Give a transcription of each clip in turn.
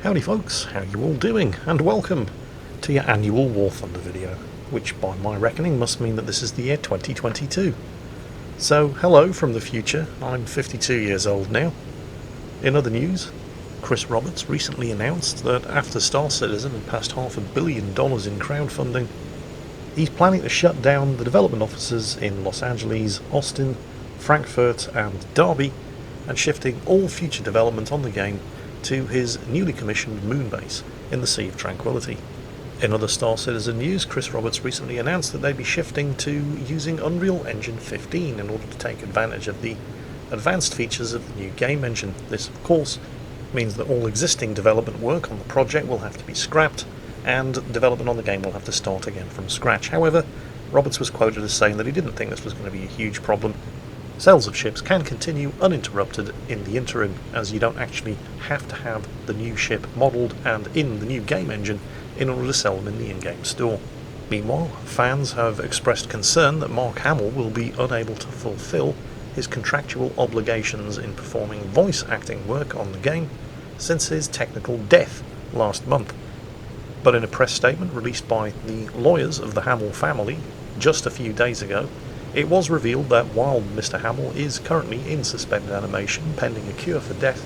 Howdy folks, how you all doing, and welcome to your annual War Thunder video, which by my reckoning must mean that this is the year 2022. So hello from the future, I'm 52 years old now. In other news, Chris Roberts recently announced that after Star Citizen had passed $500 million in crowdfunding, he's planning to shut down the development offices in Los Angeles, Austin, Frankfurt and Derby, and shifting all future development on the game to his newly commissioned moon base in the Sea of Tranquility. In other Star Citizen news, Chris Roberts recently announced that they'd be shifting to using Unreal Engine 15 in order to take advantage of the advanced features of the new game engine. This, of course, means that all existing development work on the project will have to be scrapped, and development on the game will have to start again from scratch. However, Roberts was quoted as saying that he didn't think this was going to be a huge problem. Sales of ships can continue uninterrupted in the interim, as you don't actually have to have the new ship modelled and in the new game engine in order to sell them in the in-game store. Meanwhile, fans have expressed concern that Mark Hamill will be unable to fulfill his contractual obligations in performing voice acting work on the game since his technical death last month. But in a press statement released by the lawyers of the Hamill family just a few days ago, it was revealed that while Mr. Hamill is currently in suspended animation pending a cure for death,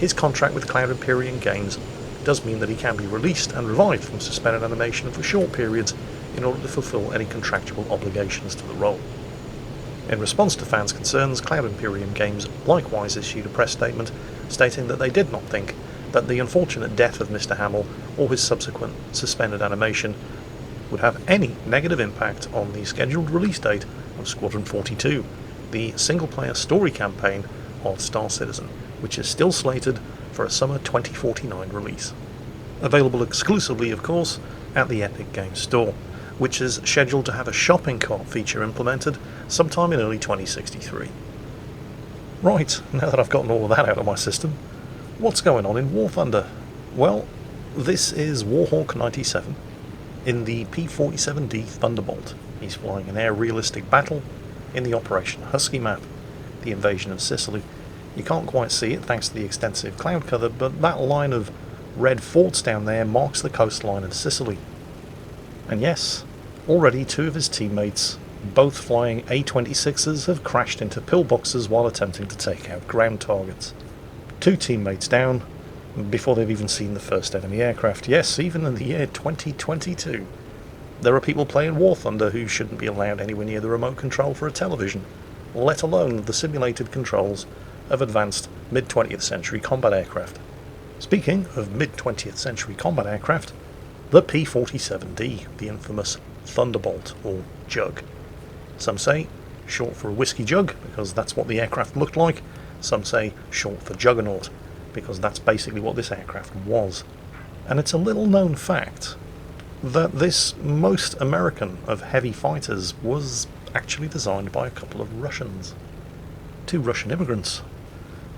his contract with Cloud Imperium Games does mean that he can be released and revived from suspended animation for short periods in order to fulfill any contractual obligations to the role. In response to fans' concerns, Cloud Imperium Games likewise issued a press statement stating that they did not think that the unfortunate death of Mr. Hamill or his subsequent suspended animation would have any negative impact on the scheduled release date of Squadron 42, the single-player story campaign of Star Citizen, which is still slated for a summer 2049 release. Available exclusively, of course, at the Epic Games Store, which is scheduled to have a shopping cart feature implemented sometime in early 2063. Right, now that I've gotten all of that out of my system, what's going on in War Thunder? Well, this is Warhawk 97 in the P-47D Thunderbolt. He's flying an air-realistic battle in the Operation Husky map, the invasion of Sicily. You can't quite see it thanks to the extensive cloud cover, but that line of red forts down there marks the coastline of Sicily. And yes, already two of his teammates, both flying A-26s, have crashed into pillboxes while attempting to take out ground targets. Two teammates down before they've even seen the first enemy aircraft. Yes, even in the year 2022. There are people playing War Thunder who shouldn't be allowed anywhere near the remote control for a television, let alone the simulated controls of advanced mid-20th century combat aircraft. Speaking of mid-20th century combat aircraft, the P-47D, the infamous Thunderbolt, or Jug. Some say short for a whiskey jug, because that's what the aircraft looked like. Some say short for Juggernaut, because that's basically what this aircraft was. And it's a little known fact that this most American of heavy fighters was actually designed by a couple of Russians. Two Russian immigrants.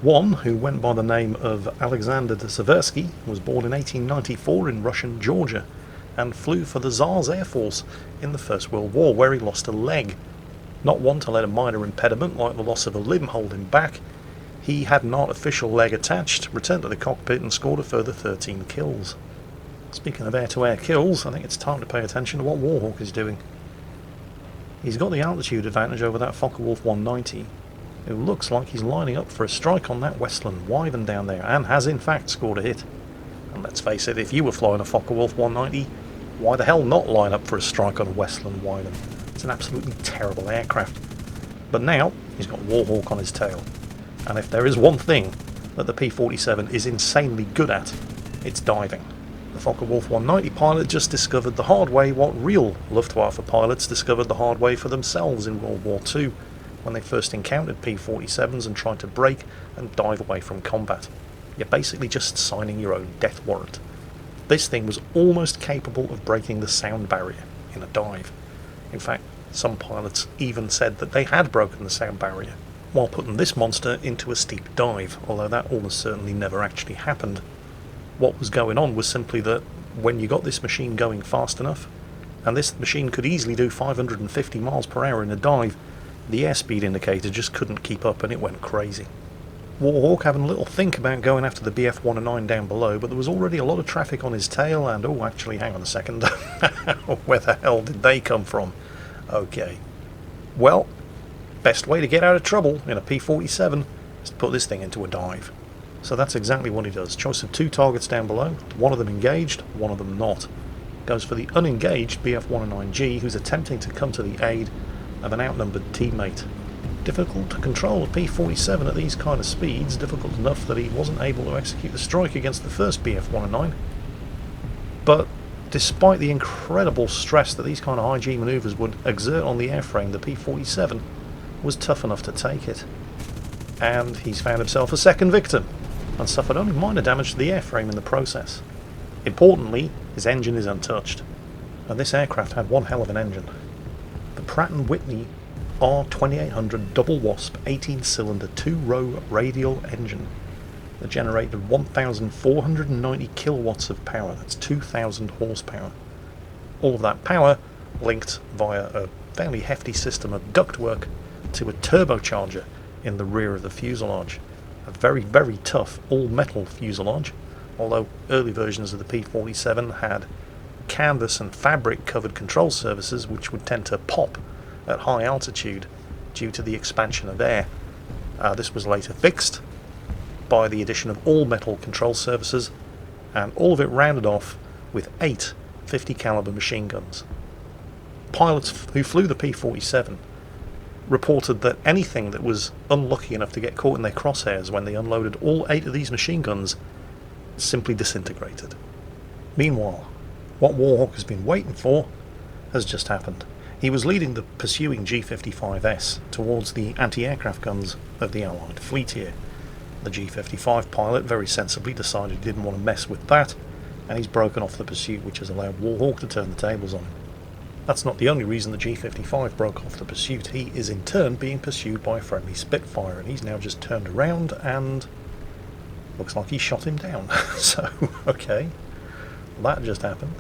One, who went by the name of Alexander Seversky, was born in 1894 in Russian Georgia and flew for the Tsar's Air Force in the First World War, where he lost a leg. Not one to let a minor impediment like the loss of a limb hold him back, he had an artificial leg attached, returned to the cockpit and scored a further 13 kills. Speaking of air-to-air kills, I think it's time to pay attention to what Warhawk is doing. He's got the altitude advantage over that Focke-Wulf 190, who looks like he's lining up for a strike on that Westland Wyvern down there, and has in fact scored a hit. And let's face it, if you were flying a Focke-Wulf 190, why the hell not line up for a strike on a Westland Wyvern? It's an absolutely terrible aircraft. But now, he's got Warhawk on his tail. And if there is one thing that the P-47 is insanely good at, it's diving. The Focke-Wulf 190 pilot just discovered the hard way what real Luftwaffe pilots discovered the hard way for themselves in World War II, when they first encountered P-47s and tried to brake and dive away from combat. You're basically just signing your own death warrant. This thing was almost capable of breaking the sound barrier in a dive. In fact, some pilots even said that they had broken the sound barrier while putting this monster into a steep dive, although that almost certainly never actually happened. What was going on was simply that when you got this machine going fast enough, and this machine could easily do 550 miles per hour in a dive, the airspeed indicator just couldn't keep up and it went crazy. Warhawk having a little think about going after the BF-109 down below, but there was already a lot of traffic on his tail, and oh, actually, hang on a second. Where the hell did they come from? Okay. Well, best way to get out of trouble in a P-47 is to put this thing into a dive. So that's exactly what he does. Choice of 2 targets down below, one of them engaged, one of them not. Goes for the unengaged BF-109G, who's attempting to come to the aid of an outnumbered teammate. Difficult to control a P-47 at these kind of speeds, difficult enough that he wasn't able to execute the strike against the first BF-109. But despite the incredible stress that these kind of high-G manoeuvres would exert on the airframe, the P-47 was tough enough to take it. And he's found himself a second victim, and suffered only minor damage to the airframe in the process. Importantly, his engine is untouched, and this aircraft had one hell of an engine. The Pratt & Whitney R2800 double wasp 18-cylinder 2-row radial engine that generated 1,490 kilowatts of power. That's 2,000 horsepower. All of that power linked via a fairly hefty system of ductwork to a turbocharger in the rear of the fuselage. A very, very tough all-metal fuselage, although early versions of the P-47 had canvas and fabric covered control surfaces which would tend to pop at high altitude due to the expansion of air. This was later fixed by the addition of all metal control surfaces, and all of it rounded off with 8 50 caliber machine guns. Pilots who flew the P-47 reported that anything that was unlucky enough to get caught in their crosshairs when they unloaded all 8 of these machine guns simply disintegrated. Meanwhile, what Warhawk has been waiting for has just happened. He was leading the pursuing G-55S towards the anti-aircraft guns of the Allied fleet here. The G-55 pilot very sensibly decided he didn't want to mess with that, and he's broken off the pursuit, which has allowed Warhawk to turn the tables on him. That's not the only reason the G-55 broke off the pursuit. He is in turn being pursued by a friendly Spitfire, and he's now just turned around and looks like he shot him down. So, okay, that just happened.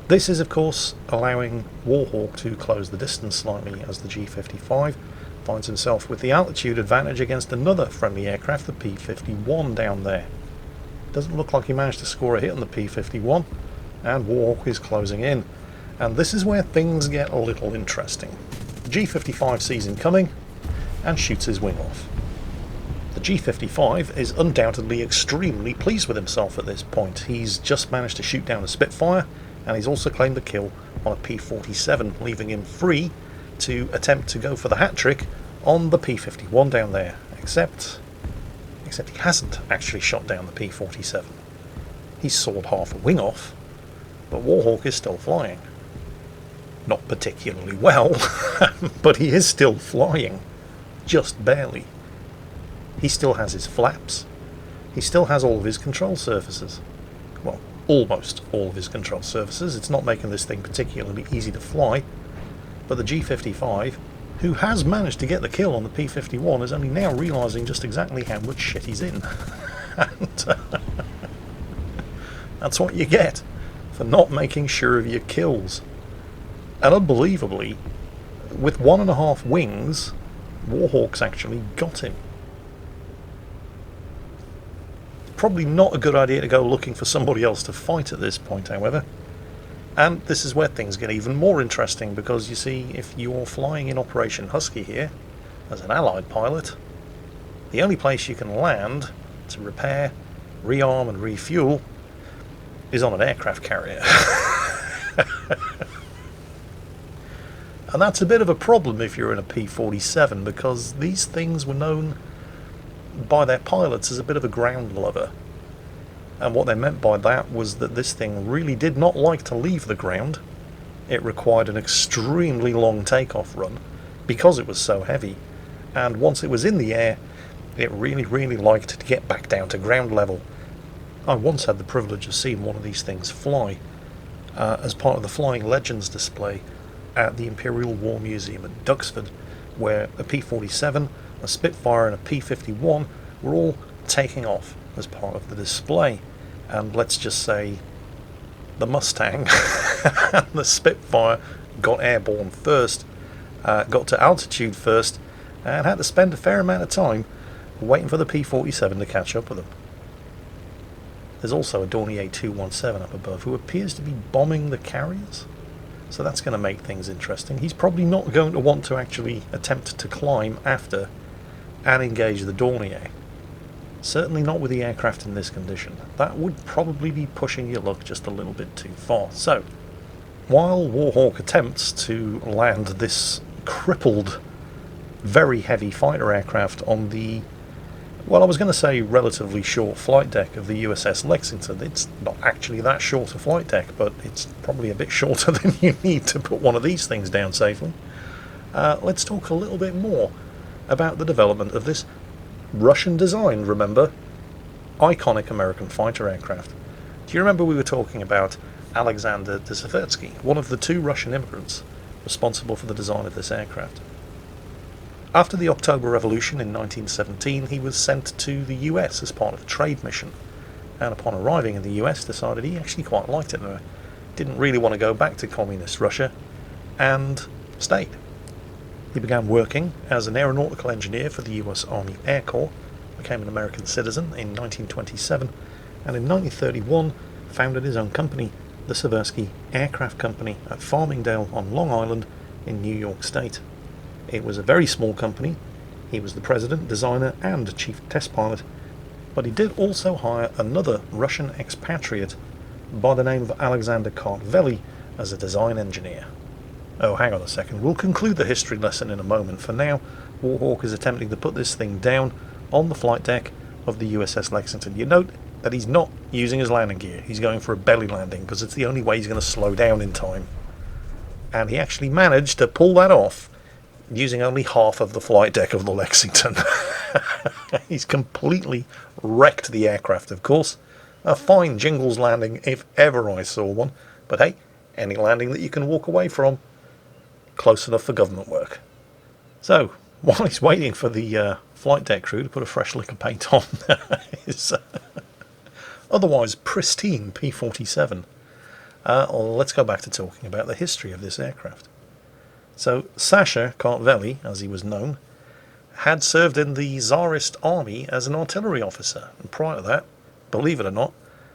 This is, of course, allowing Warhawk to close the distance slightly as the G-55 finds himself with the altitude advantage against another friendly aircraft, the P-51 down there. Doesn't look like he managed to score a hit on the P-51, and Warhawk is closing in. And this is where things get a little interesting. The G-55 sees him coming and shoots his wing off. The G-55 is undoubtedly extremely pleased with himself at this point. He's just managed to shoot down a Spitfire, and he's also claimed the kill on a P-47, leaving him free to attempt to go for the hat-trick on the P-51 down there. Except he hasn't actually shot down the P-47. He's sawed half a wing off, but Warhawk is still flying. Not particularly well, but he is still flying. Just barely. He still has his flaps. He still has all of his control surfaces. Well, almost all of his control surfaces. It's not making this thing particularly easy to fly, but the G-55, who has managed to get the kill on the P-51, is only now realising just exactly how much shit he's in. And that's what you get for not making sure of your kills. And unbelievably, with 1.5 wings, Warhawk's actually got him. Probably not a good idea to go looking for somebody else to fight at this point, however. And this is where things get even more interesting, because you see, if you're flying in Operation Husky here, as an Allied pilot, the only place you can land to repair, rearm and refuel is on an aircraft carrier. And that's a bit of a problem if you're in a P-47, because these things were known by their pilots as a bit of a ground lover. And what they meant by that was that this thing really did not like to leave the ground. It required an extremely long takeoff run because it was so heavy, and once it was in the air, it really liked to get back down to ground level. I once had the privilege of seeing one of these things fly as part of the Flying Legends display at the Imperial War Museum at Duxford, where a P-47, a Spitfire and a P-51 were all taking off as part of the display. And let's just say the Mustang and the Spitfire got airborne first, got to altitude first, and had to spend a fair amount of time waiting for the P-47 to catch up with them. There's also a Dornier 217 up above who appears to be bombing the carriers, so that's going to make things interesting. He's probably not going to want to actually attempt to climb after and engage the Dornier. Certainly not with the aircraft in this condition. That would probably be pushing your luck just a little bit too far. So, while Warhawk attempts to land this crippled, very heavy fighter aircraft on the, well, I was going to say relatively short flight deck of the USS Lexington. It's not actually that short a flight deck, but it's probably a bit shorter than you need to put one of these things down safely. Let's talk a little bit more about the development of this Russian designed, remember, iconic American fighter aircraft. Do you remember we were talking about Alexander de Seversky, one of the two Russian immigrants responsible for the design of this aircraft? After the October Revolution in 1917, he was sent to the US as part of a trade mission, and upon arriving in the US decided he actually quite liked it and didn't really want to go back to communist Russia, and stayed. He began working as an aeronautical engineer for the US Army Air Corps, became an American citizen in 1927, and in 1931 founded his own company, the Seversky Aircraft Company, at Farmingdale on Long Island in New York State. It was a very small company. He was the president, designer, and chief test pilot, but he did also hire another Russian expatriate by the name of Alexander Kartveli as a design engineer. Oh, hang on a second, we'll conclude the history lesson in a moment. For now, Warhawk is attempting to put this thing down on the flight deck of the USS Lexington. You note that he's not using his landing gear. He's going for a belly landing because it's the only way he's going to slow down in time. And he actually managed to pull that off using only half of the flight deck of the Lexington. He's completely wrecked the aircraft, of course. A fine Jingles landing if ever I saw one. But hey, any landing that you can walk away from, close enough for government work. So, while he's waiting for the flight deck crew to put a fresh lick of paint on his otherwise pristine P-47, let's go back to talking about the history of this aircraft. So, Sasha Kartveli, as he was known, had served in the Tsarist army as an artillery officer, and prior to that, believe it or not,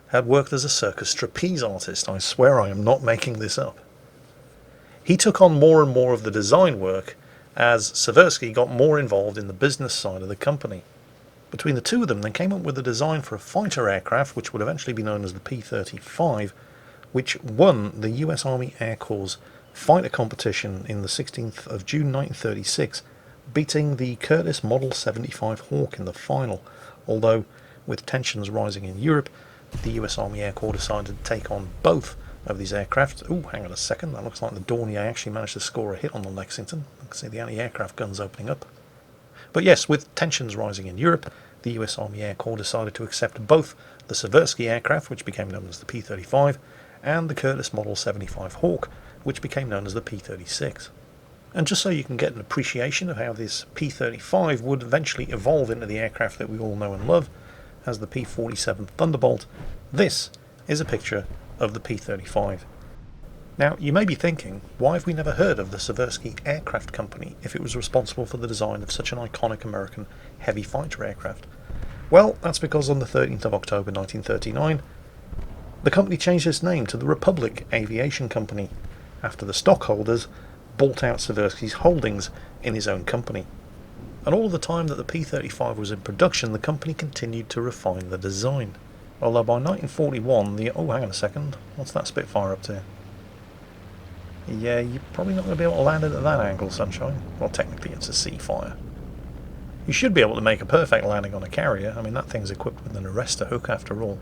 had worked as a circus trapeze artist. I swear I am not making this up. He took on more and more of the design work as Seversky got more involved in the business side of the company. Between the two of them, they came up with a design for a fighter aircraft which would eventually be known as the P-35, which won the US Army Air Corps' fighter competition in the 16th of June 1936, beating the Curtiss Model 75 Hawk in the final, although with tensions rising in Europe, the US Army Air Corps decided to take on both of these aircraft. Oh, hang on a second, that looks like the Dornier actually managed to score a hit on the Lexington. You can see the anti-aircraft guns opening up. But yes, with tensions rising in Europe, the US Army Air Corps decided to accept both the Seversky aircraft, which became known as the P-35, and the Curtiss Model 75 Hawk, which became known as the P-36. And just so you can get an appreciation of how this P-35 would eventually evolve into the aircraft that we all know and love as the P-47 Thunderbolt, this is a picture of the P-35. Now, you may be thinking, why have we never heard of the Seversky Aircraft Company if it was responsible for the design of such an iconic American heavy fighter aircraft? Well, that's because on the 13th of October 1939, the company changed its name to the Republic Aviation Company after the stockholders bought out Seversky's holdings in his own company. And all the time that the P-35 was in production, the company continued to refine the design. Although by 1941, oh, hang on a second, what's that Spitfire up to? Yeah, you're probably not going to be able to land it at that angle, Sunshine. Well, technically it's a Seafire. You should be able to make a perfect landing on a carrier. I mean, that thing's equipped with an arrestor hook after all.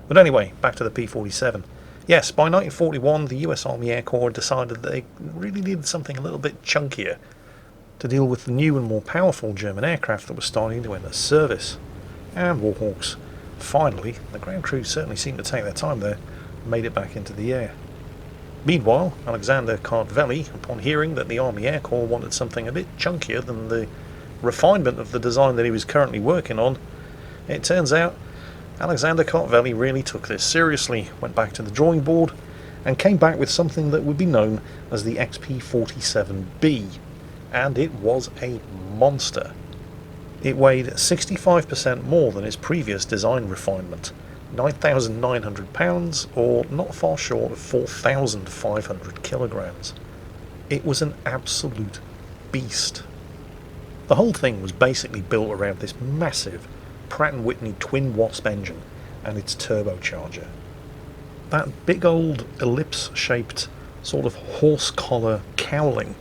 But anyway, back to the P-47. Yes, by 1941, the US Army Air Corps decided that they really needed something a little bit chunkier to deal with the new and more powerful German aircraft that were starting to enter service. And Warhawks, finally, the ground crew certainly seemed to take their time there, made it back into the air. Meanwhile, Alexander Kartveli, upon hearing that the Army Air Corps wanted something a bit chunkier than the refinement of the design that he was currently working on, it turns out Alexander Kartveli really took this seriously, went back to the drawing board, and came back with something that would be known as the XP-47B, and it was a monster. It weighed 65% more than its previous design refinement, 9,900 pounds, or not far short of 4,500 kilograms. It was an absolute beast. The whole thing was basically built around this massive Pratt & Whitney twin Wasp engine and its turbocharger. That big old ellipse-shaped sort of horse collar cowling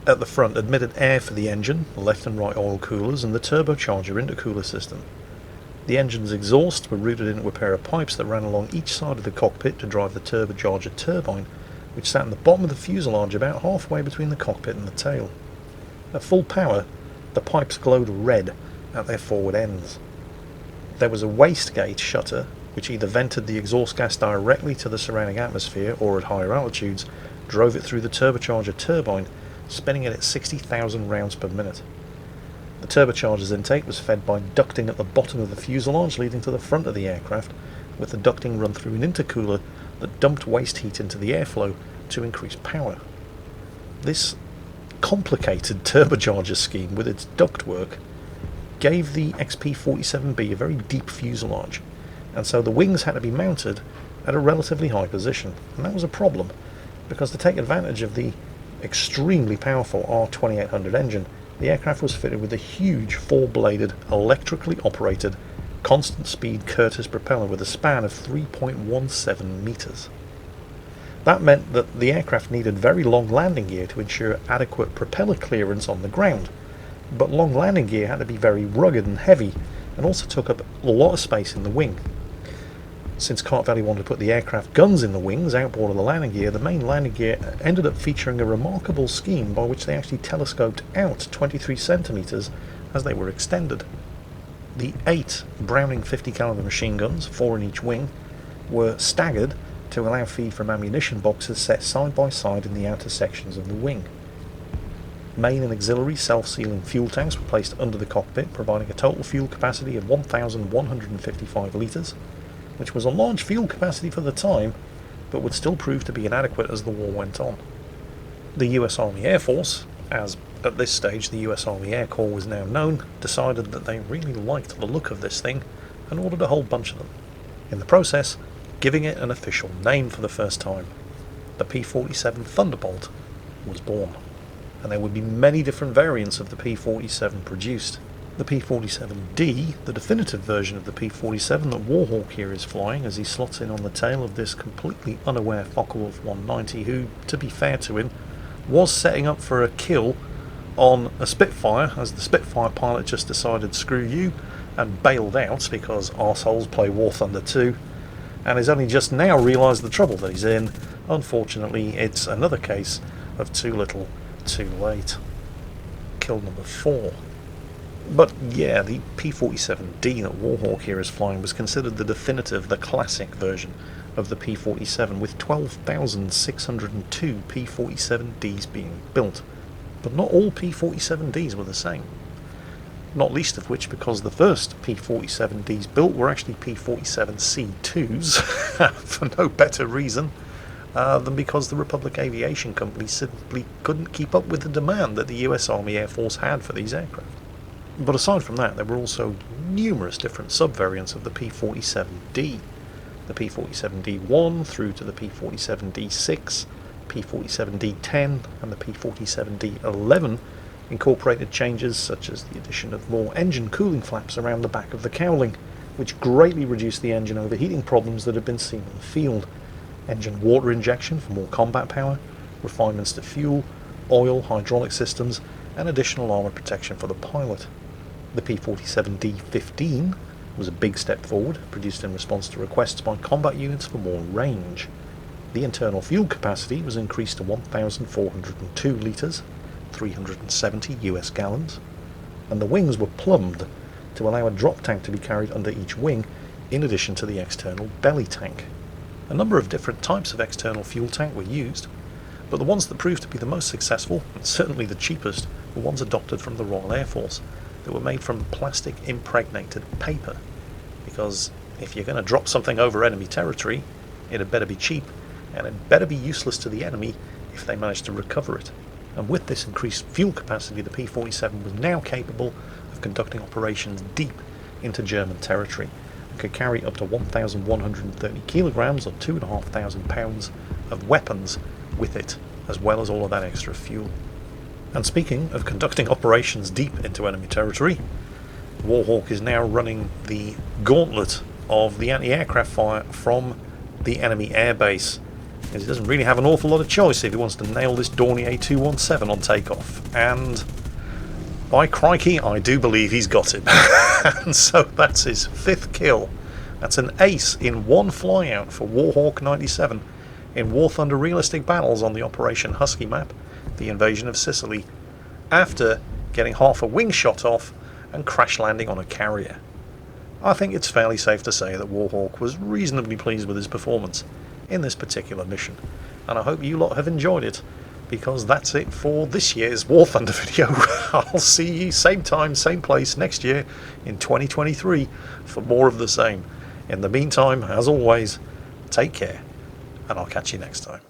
at the front admitted air for the engine, left and right oil coolers, and the turbocharger intercooler system. The engine's exhausts were routed into a pair of pipes that ran along each side of the cockpit to drive the turbocharger turbine, which sat in the bottom of the fuselage about halfway between the cockpit and the tail. At full power, the pipes glowed red at their forward ends. There was a wastegate shutter which either vented the exhaust gas directly to the surrounding atmosphere or at higher altitudes drove it through the turbocharger turbine, spinning it at 60,000 rounds per minute. The turbocharger's intake was fed by ducting at the bottom of the fuselage leading to the front of the aircraft, with the ducting run through an intercooler that dumped waste heat into the airflow to increase power. This complicated turbocharger scheme with its ductwork gave the XP-47B a very deep fuselage, and so the wings had to be mounted at a relatively high position, and that was a problem, because to take advantage of the extremely powerful R2800 engine, the aircraft was fitted with a huge four-bladed, electrically operated, constant-speed Curtiss propeller with a span of 3.17 meters. That meant that the aircraft needed very long landing gear to ensure adequate propeller clearance on the ground, but long landing gear had to be very rugged and heavy, and also took up a lot of space in the wing. Since Cart Valley wanted to put the aircraft guns in the wings outboard of the landing gear, the main landing gear ended up featuring a remarkable scheme by which they actually telescoped out 23 centimeters as they were extended. The 8 Browning 50 caliber machine guns, 4 in each wing, were staggered to allow feed from ammunition boxes set side by side in the outer sections of the wing. Main and auxiliary self-sealing fuel tanks were placed under the cockpit, providing a total fuel capacity of 1,155 litres, which was a large fuel capacity for the time, but would still prove to be inadequate as the war went on. The US Army Air Force, as at this stage the US Army Air Corps was now known, decided that they really liked the look of this thing and ordered a whole bunch of them, in the process giving it an official name for the first time. The P-47 Thunderbolt was born, and there would be many different variants of the P-47 produced. The P-47D, the definitive version of the P-47 that Warhawk here is flying as he slots in on the tail of this completely unaware Focke-Wulf 190 who, to be fair to him, was setting up for a kill on a Spitfire as the Spitfire pilot just decided screw you and bailed out because arseholes play War Thunder 2 and has only just now realised the trouble that he's in. Unfortunately, it's another case of too little, too late. Kill number 4. But yeah, the P-47D that Warhawk here is flying was considered the definitive, the classic version of the P-47, with 12,602 P-47Ds being built. But not all P-47Ds were the same. Not least of which because the first P-47Ds built were actually P-47C2s, for no better reason than because the Republic Aviation Company simply couldn't keep up with the demand that the US Army Air Force had for these aircraft. But aside from that, there were also numerous different sub-variants of the P-47D. The P-47D1 through to the P-47D6, P-47D10 and the P-47D11 incorporated changes such as the addition of more engine cooling flaps around the back of the cowling, which greatly reduced the engine overheating problems that had been seen in the field. Engine water injection for more combat power, refinements to fuel, oil, hydraulic systems, and additional armoured protection for the pilot. The P-47D-15 was a big step forward, produced in response to requests by combat units for more range. The internal fuel capacity was increased to 1,402 litres, 370 US gallons, and the wings were plumbed to allow a drop tank to be carried under each wing, in addition to the external belly tank. A number of different types of external fuel tank were used, but the ones that proved to be the most successful, and certainly the cheapest, were ones adopted from the Royal Air Force, that were made from plastic impregnated paper, because if you're going to drop something over enemy territory, it had better be cheap, and it had better be useless to the enemy if they managed to recover it. And with this increased fuel capacity, the P-47 was now capable of conducting operations deep into German territory and could carry up to 1,130 kilograms or 2,500 pounds of weapons with it, as well as all of that extra fuel. And speaking of conducting operations deep into enemy territory, Warhawk is now running the gauntlet of the anti-aircraft fire from the enemy airbase, because he doesn't really have an awful lot of choice if he wants to nail this Dornier 217 on takeoff. And by crikey, I do believe he's got him. And so that's his 5th kill. That's an ace in one flyout for Warhawk 97 in War Thunder realistic battles on the Operation Husky map, the invasion of Sicily, after getting half a wing shot off and crash landing on a carrier. I think it's fairly safe to say that Warhawk was reasonably pleased with his performance in this particular mission, and I hope you lot have enjoyed it, because that's it for this year's War Thunder video. I'll see you same time, same place next year in 2023 for more of the same. In the meantime, as always, take care, and I'll catch you next time.